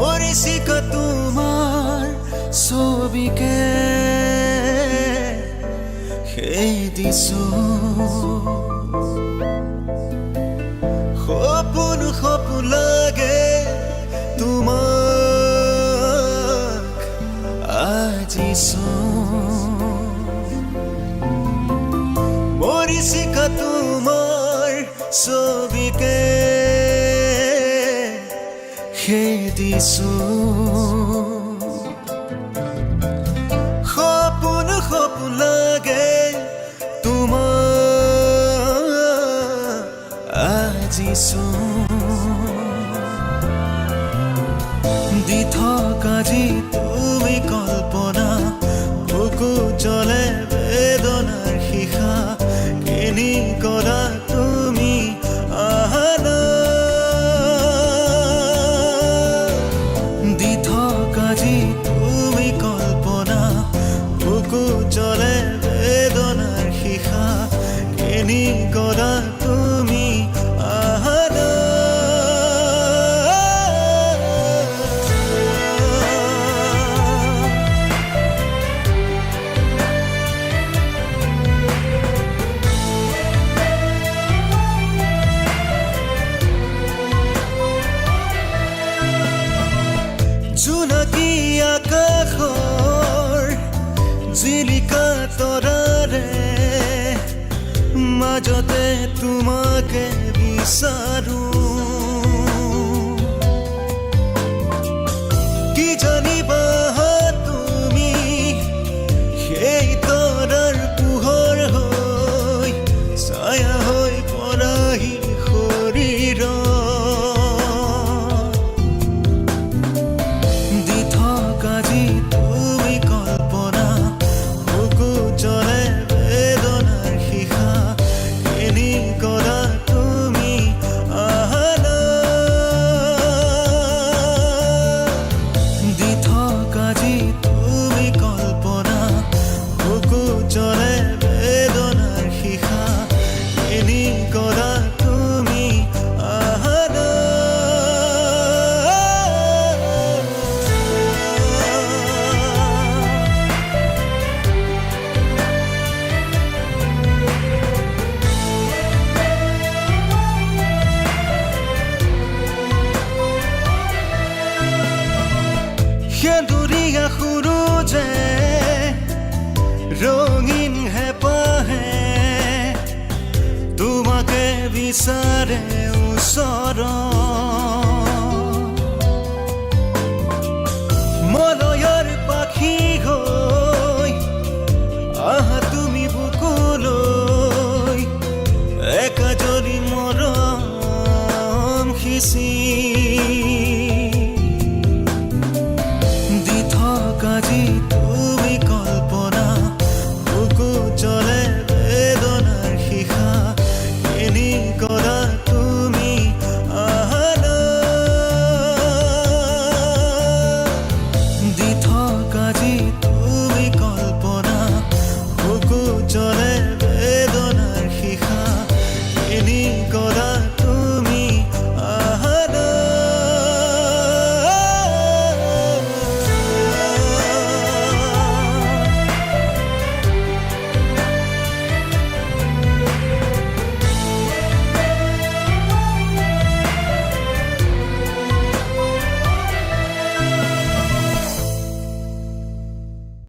মরিচিকা তোমার ছবিকে সেই দিছো সপোন সপোন লাগে তোমাক আজি মরিচিকা তোমার ছবিকে সেই দিছো সপোন সপোন লাগে তোমাক আজি দি থকা যি তুমি কল্পনা বুকু জ্বলে বেদনাৰ শিখা কিনি কৰা তুমি আহানা দি থকা যি তুমি কল্পনা বুকু জ্বলে বেদনাৰ শিখা কিনি কৰা তুমি আহানা জোনাকী আকাশৰ জিলিকা তৰাৰে মাজতে তোমাকে বিচাৰো কি জানিবা তুমি সেই তৰাৰ পোহৰ হৈ ছায়া হৈ পৰাহি শৰীৰত কাজি তুমি কল্পনা বুকু জ্বলে বেদনাৰ শিখা কিনি কৰা তুমি আহানা দি থকা যি তুমি কল্পনা বুকু জ্বলে বেদনাৰ শিখা কিনি কৰা তুমি আহানা সেন্দুৰীয়া সুৰুজে ৰঙীন হেঁপাহে তোমাকে বিচাৰে ওচৰত